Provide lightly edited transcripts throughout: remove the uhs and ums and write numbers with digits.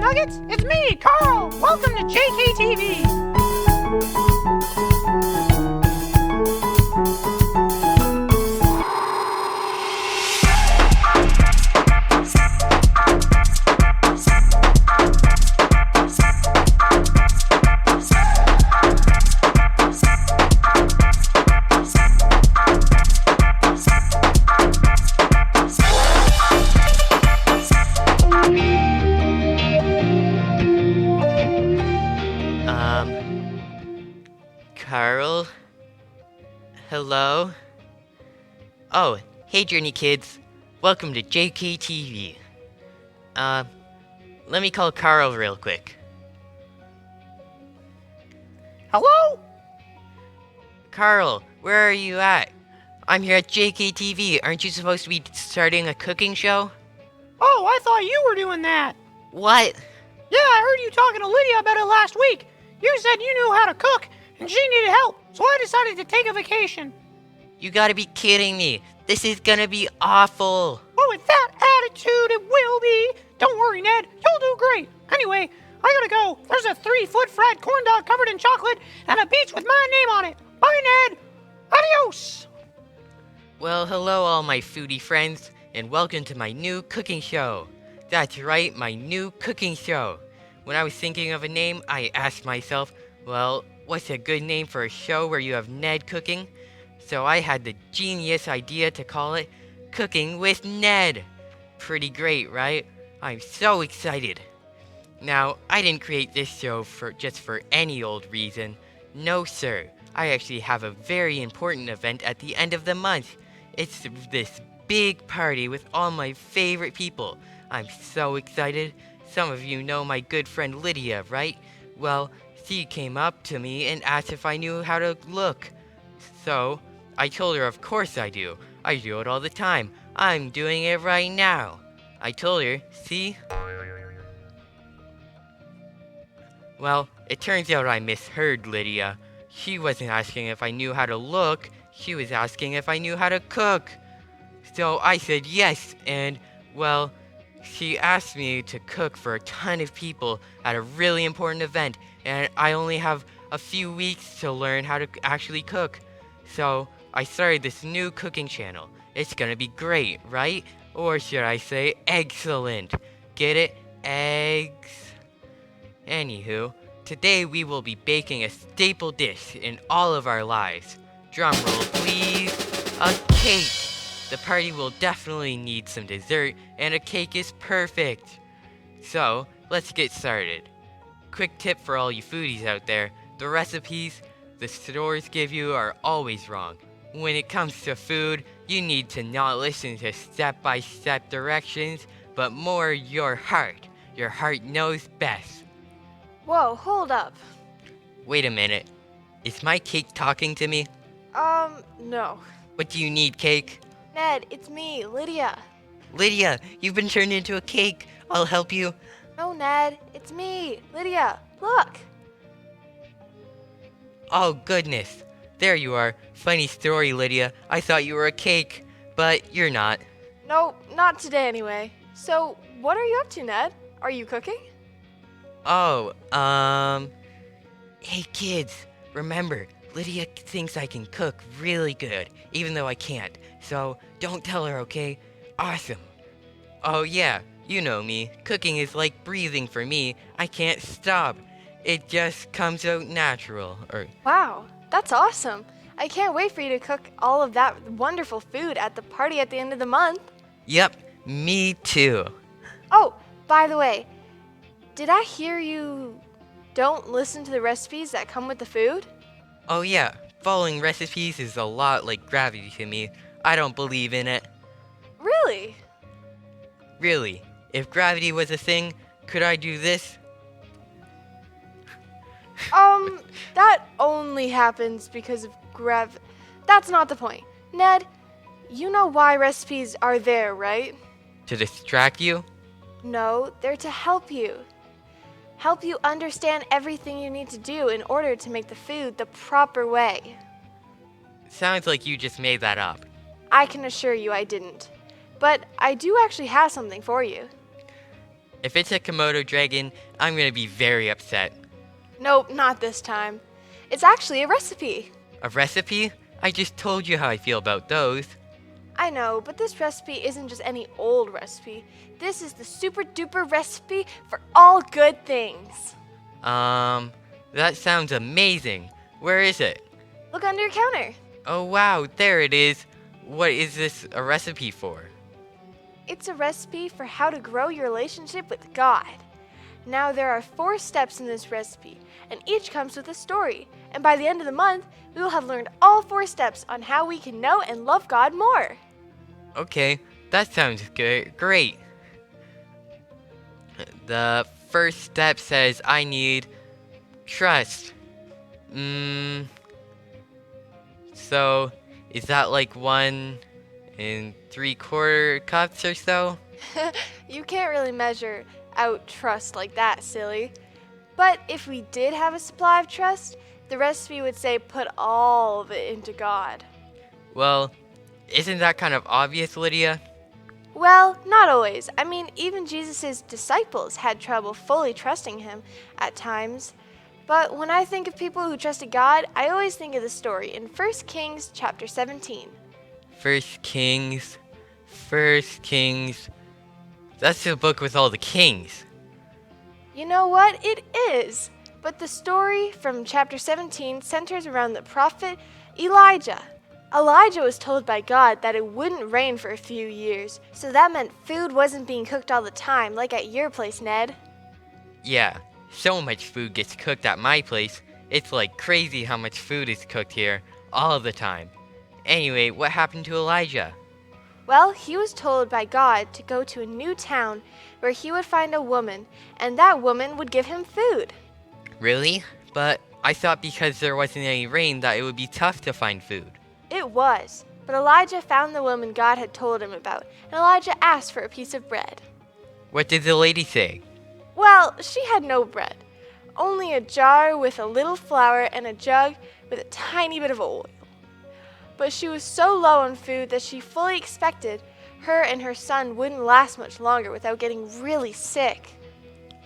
Nuggets. It's me, Carl. Welcome to JKTV. Carl? Hello? Oh, hey Journey kids. Welcome to JKTV. Let me call Carl real quick. Hello? Carl, where are you at? I'm here at JKTV. Aren't you supposed to be starting a cooking show? Oh, I thought you were doing that. What? Yeah, I heard you talking to Lydia about it last week. You said you knew how to cook, and she needed help, so I decided to take a vacation. You gotta be kidding me. This is gonna be awful. Oh, with that attitude, it will be. Don't worry, Ned. You'll do great. Anyway, I gotta go. There's a 3-foot fried corn dog covered in chocolate and a beach with my name on it. Bye, Ned. Adios. Well, hello all my foodie friends, and welcome to my new cooking show. That's right, my new cooking show. When I was thinking of a name, I asked myself, well, what's a good name for a show where you have Ned cooking? So I had the genius idea to call it Cooking with Ned. Pretty great, right? I'm so excited. Now, I didn't create this show just for any old reason. No, sir. I actually have a very important event at the end of the month. It's this big party with all my favorite people. I'm so excited. Some of you know my good friend Lydia, right? Well, she came up to me and asked if I knew how to look. So, I told her of course I do. I do it all the time. I'm doing it right now. I told her, see? Well, it turns out I misheard Lydia. She wasn't asking if I knew how to look. She was asking if I knew how to cook. So I said yes, and, well, she asked me to cook for a ton of people at a really important event, and I only have a few weeks to learn how to actually cook. So I started this new cooking channel. It's gonna be great, right? Or should I say excellent? Get it? Eggs. Anywho, today we will be baking a staple dish in all of our lives. Drum roll, please. A cake. The party will definitely need some dessert, and a cake is perfect. So, let's get started. Quick tip for all you foodies out there, the recipes the stores give you are always wrong. When it comes to food, you need to not listen to step-by-step directions, but more your heart. Your heart knows best. Whoa, hold up. Wait a minute. Is my cake talking to me? No. What do you need, cake? Ned, it's me, Lydia. Lydia, you've been turned into a cake. I'll help you. No, Ned, it's me, Lydia. Look. Oh, goodness. There you are. Funny story, Lydia. I thought you were a cake, but you're not. Nope, not today anyway. So, what are you up to, Ned? Are you cooking? Oh, hey kids, remember, Lydia thinks I can cook really good, even though I can't. So, don't tell her, okay? Awesome. Oh yeah, you know me. Cooking is like breathing for me. I can't stop. It just comes out natural, Wow, that's awesome. I can't wait for you to cook all of that wonderful food at the party at the end of the month. Yep, me too. Oh, by the way, did I hear you don't listen to the recipes that come with the food? Oh yeah, following recipes is a lot like gravity to me. I don't believe in it. Really? Really, if gravity was a thing, could I do this? That only happens because of That's not the point. Ned, you know why recipes are there, right? To distract you? No, they're to help you. Help you understand everything you need to do in order to make the food the proper way. Sounds like you just made that up. I can assure you I didn't. But I do actually have something for you. If it's a Komodo dragon, I'm gonna be very upset. Nope, not this time. It's actually a recipe. A recipe? I just told you how I feel about those. I know, but this recipe isn't just any old recipe. This is the super duper recipe for all good things. That sounds amazing. Where is it? Look under your counter. Oh wow, there it is. What is this a recipe for? It's a recipe for how to grow your relationship with God. Now, there are 4 steps in this recipe, and each comes with a story. And by the end of the month, we will have learned all 4 steps on how we can know and love God more. Okay, that sounds good. Great. The first step says I need trust. So, is that like 1 3/4 cups or so? You can't really measure out trust like that, silly. But if we did have a supply of trust, the recipe would say put all of it into God. Well, isn't that kind of obvious, Lydia? Well, not always. I mean, even Jesus' disciples had trouble fully trusting him at times. But when I think of people who trusted God, I always think of the story in 1 Kings chapter 17. First Kings. That's the book with all the kings. You know what? It is. But the story from chapter 17 centers around the prophet Elijah. Elijah was told by God that it wouldn't rain for a few years, so that meant food wasn't being cooked all the time, like at your place, Ned. Yeah, so much food gets cooked at my place. It's like crazy how much food is cooked here, all the time. Anyway, what happened to Elijah? Well, he was told by God to go to a new town where he would find a woman, and that woman would give him food. Really? But I thought because there wasn't any rain that it would be tough to find food. It was, but Elijah found the woman God had told him about, and Elijah asked for a piece of bread. What did the lady say? Well, she had no bread, only a jar with a little flour and a jug with a tiny bit of oil. But she was so low on food that she fully expected her and her son wouldn't last much longer without getting really sick.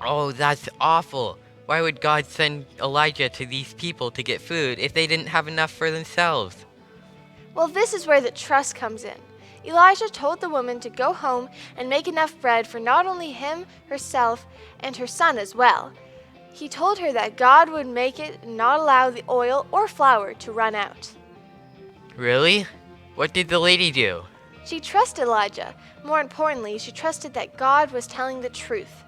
Oh, that's awful. Why would God send Elijah to these people to get food if they didn't have enough for themselves? Well, this is where the trust comes in. Elijah told the woman to go home and make enough bread for not only him, herself, and her son as well. He told her that God would make it and not allow the oil or flour to run out. Really? What did the lady do? She trusted Elijah. More importantly, she trusted that God was telling the truth.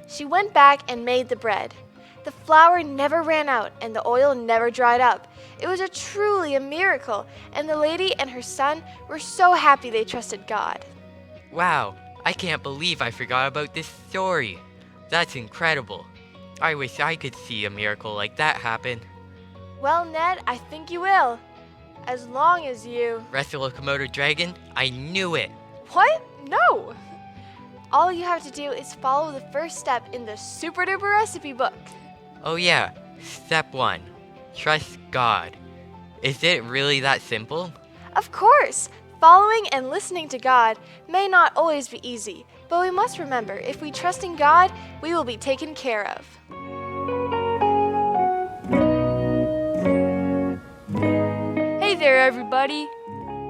She went back and made the bread. The flour never ran out and the oil never dried up. It was truly a miracle, and the lady and her son were so happy they trusted God. Wow, I can't believe I forgot about this story. That's incredible. I wish I could see a miracle like that happen. Well, Ned, I think you will. As long as you... Wrestle a Komodo dragon? I knew it. What? No! All you have to do is follow the first step in the super duper recipe book. Oh yeah, step 1. Trust God. Is it really that simple? Of course! Following and listening to God may not always be easy, but we must remember, if we trust in God, we will be taken care of. Hey there, everybody!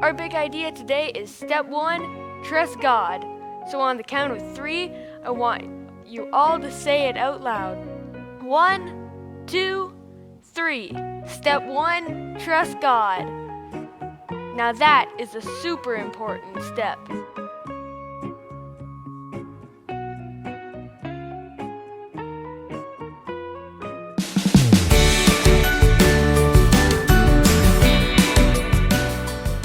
Our big idea today is step 1, trust God. So on the count of 3, I want you all to say it out loud. 1, 2, 3. Step 1, trust God. Now that is a super important step.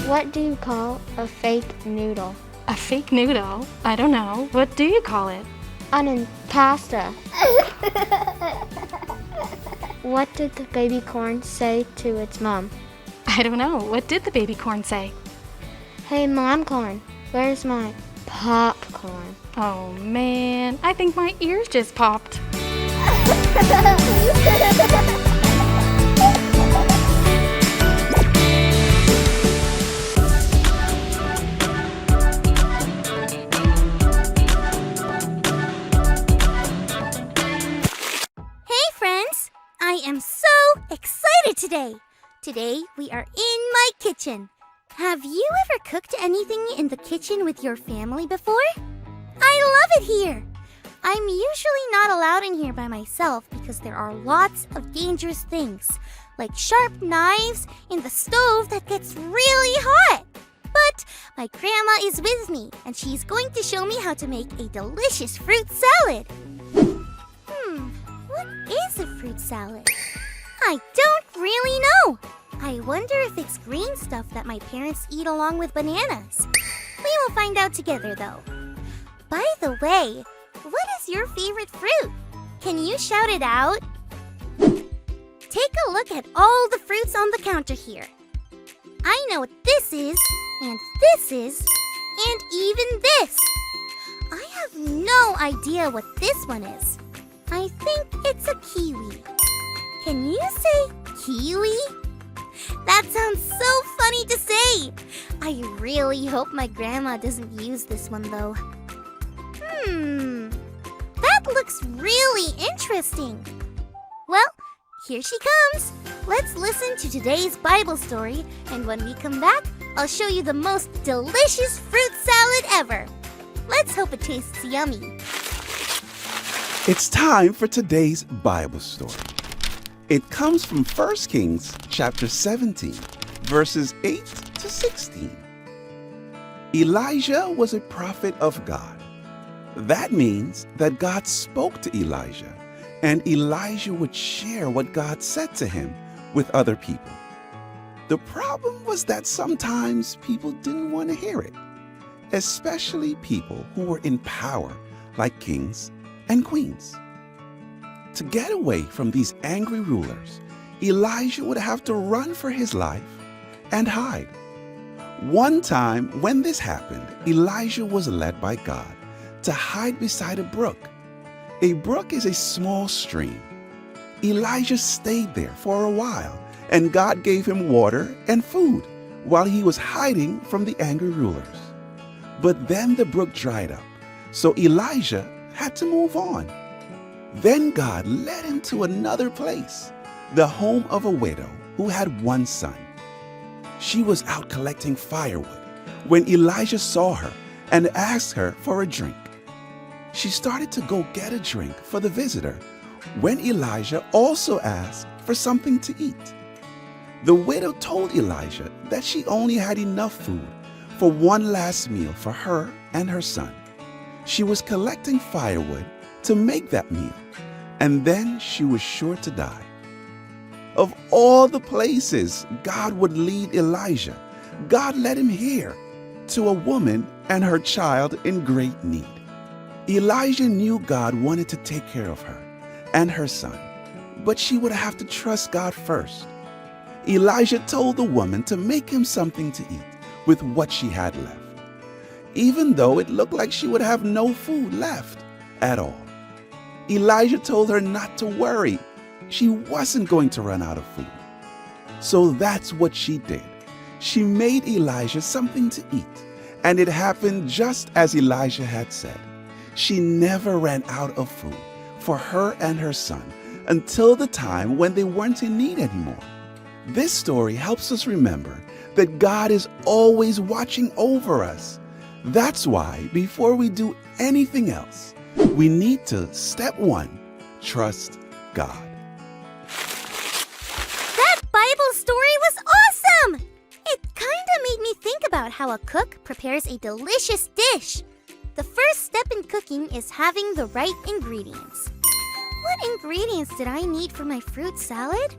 What do you call a fake noodle? A fake noodle? I don't know. What do you call it? An pasta. What did the baby corn say to its mom? I don't know. What did the baby corn say? Hey, mom corn, where's my popcorn? Oh man, I think my ears just popped. Today, we are in my kitchen. Have you ever cooked anything in the kitchen with your family before? I love it here. I'm usually not allowed in here by myself because there are lots of dangerous things, like sharp knives in the stove that gets really hot. But my grandma is with me, and she's going to show me how to make a delicious fruit salad. What is a fruit salad? I don't really know. I wonder if it's green stuff that my parents eat along with bananas. We will find out together, though. By the way, what is your favorite fruit? Can you shout it out? Take a look at all the fruits on the counter here. I know what this is, and this is, and even this. I have no idea what this one is. I think it's a kiwi. Can you say kiwi? That sounds so funny to say. I really hope my grandma doesn't use this one, though. That looks really interesting. Well, here she comes. Let's listen to today's Bible story, and when we come back, I'll show you the most delicious fruit salad ever. Let's hope it tastes yummy. It's time for today's Bible story. It comes from 1 Kings chapter 17, verses 8 to 16. Elijah was a prophet of God. That means that God spoke to Elijah, and Elijah would share what God said to him with other people. The problem was that sometimes people didn't want to hear it, especially people who were in power, like kings and queens. To get away from these angry rulers, Elijah would have to run for his life and hide. One time when this happened, Elijah was led by God to hide beside a brook. A brook is a small stream. Elijah stayed there for a while, and God gave him water and food while he was hiding from the angry rulers. But then the brook dried up, so Elijah had to move on. Then God led him to another place, the home of a widow who had one son. She was out collecting firewood when Elijah saw her and asked her for a drink. She started to go get a drink for the visitor when Elijah also asked for something to eat. The widow told Elijah that she only had enough food for one last meal for her and her son. She was collecting firewood to make that meal, and then she was sure to die. Of all the places God would lead Elijah, God led him here to a woman and her child in great need. Elijah knew God wanted to take care of her and her son, but she would have to trust God first. Elijah told the woman to make him something to eat with what she had left, even though it looked like she would have no food left at all. Elijah told her not to worry. She wasn't going to run out of food. So that's what she did. She made Elijah something to eat, and it happened just as Elijah had said. She never ran out of food for her and her son until the time when they weren't in need anymore. This story helps us remember that God is always watching over us. That's why before we do anything else, we need to, step 1, trust God. That Bible story was awesome! It kinda made me think about how a cook prepares a delicious dish. The first step in cooking is having the right ingredients. What ingredients did I need for my fruit salad?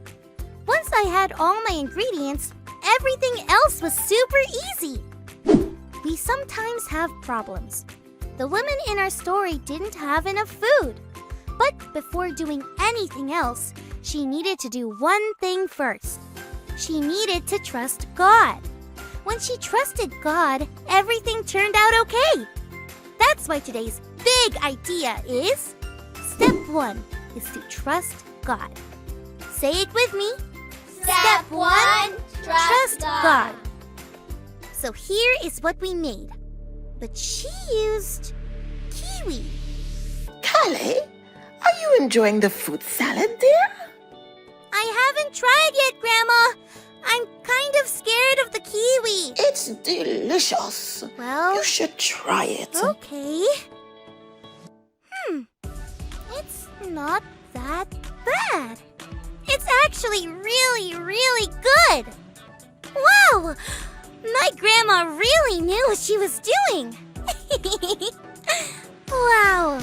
Once I had all my ingredients, everything else was super easy. We sometimes have problems. The woman in our story didn't have enough food. But before doing anything else, she needed to do one thing first. She needed to trust God. When she trusted God, everything turned out okay. That's why today's big idea is, step 1 is to trust God. Say it with me. Step 1, trust God. So here is what we made. But she used kiwi. Callie, are you enjoying the fruit salad, dear? I haven't tried yet, Grandma. I'm kind of scared of the kiwi. It's delicious. Well, You should try it. okay. It's not that bad. It's actually really, really good. Wow! My grandma really knew what she was doing. Wow.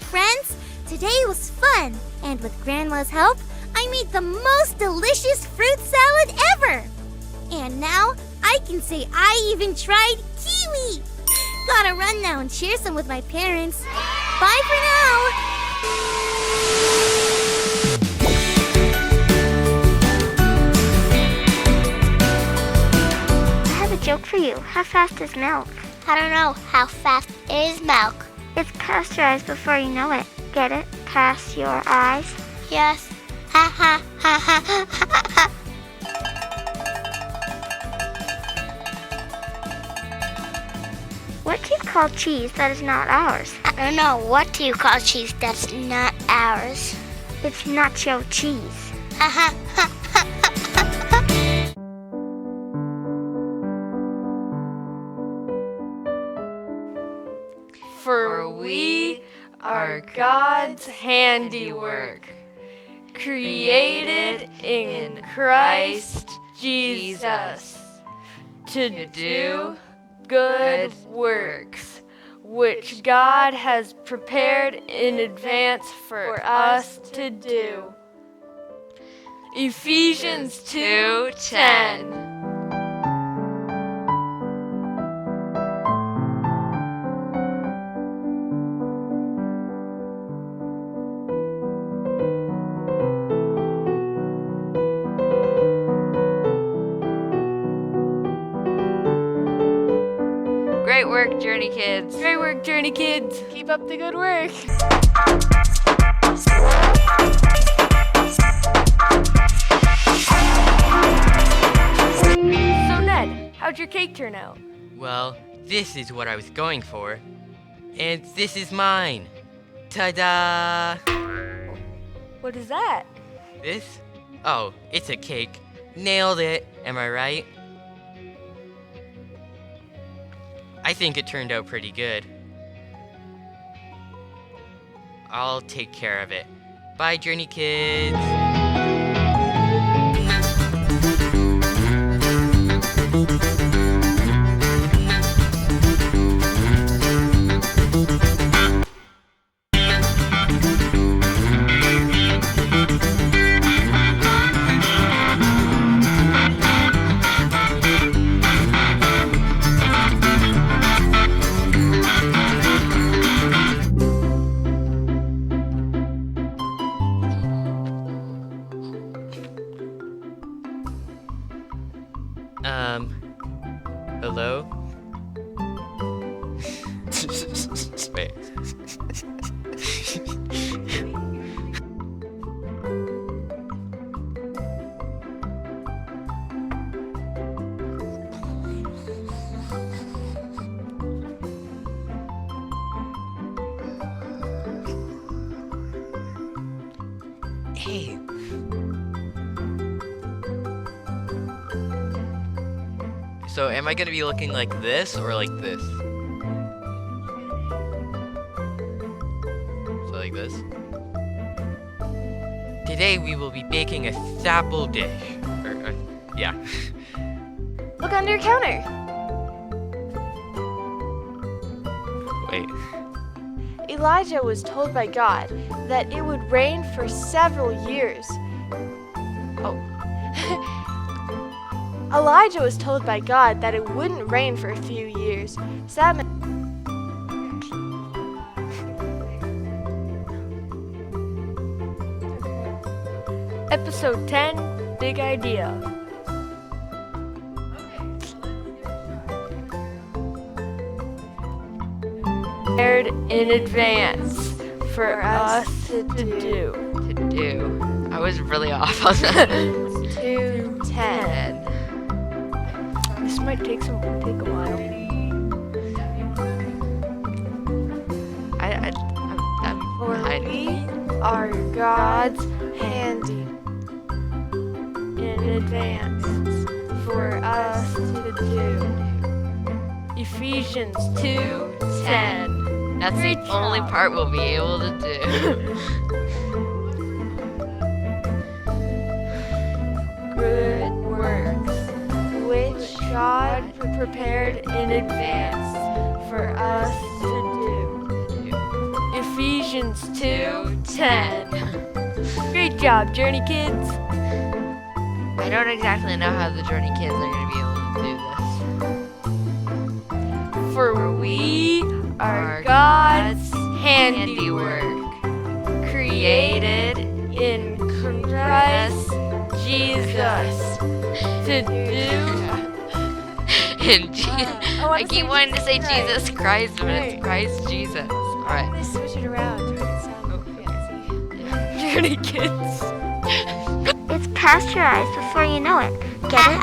Friends, today was fun. And with Grandma's help, I made the most delicious fruit salad ever. And now I can say I even tried kiwi. Gotta run now and share some with my parents. Bye for now. I have a joke for you. How fast is milk? I don't know. How fast is milk? It's pasteurized before you know it. Get it? Past your eyes. Yes. Ha ha ha ha ha ha ha. What do you call cheese that is not ours? I don't know. What do you call cheese that's not ours? It's nacho cheese. Ha ha ha ha ha ha. For we are God's handiwork, created in Christ Jesus, to do good works, which God has prepared in advance for us to do. Ephesians 2:10. Great work, Journey Kids. Great work, Journey Kids. Keep up the good work. So, Ned, how'd your cake turn out? Well, this is what I was going for. And this is mine. Ta-da! What is that? This? Oh, it's a cake. Nailed it. Am I right? I think it turned out pretty good. I'll take care of it. Bye, Journey Kids! Hello? Wait. Hey. So am I gonna be looking like this or like this? So like this? Today we will be baking a sapple dish. Yeah. Look under your counter. Wait. Elijah was told by God that it would rain for several years. Oh. Elijah was told by God that it wouldn't rain for a few years. So that meant Episode 10, Big Idea. Prepared in advance for us to do. I was really off on that. 2:10. This might take a while. For we are God's handy In advance for us to do. Ephesians 2:10. That's Great the only job. part we'll be able to do. Good works, which God prepared in advance for us to do. Ephesians 2:10. Great job, Journey Kids. I don't exactly know how the Journey Kids are going to be able to do this. For we are God's handiwork, created in Christ Jesus to do. I keep wanting to say Jesus Christ, but it's Christ Jesus. Alright. Let's switch it around to make it sound fancy. Journey Kids. It's past your eyes before you know it. Get it?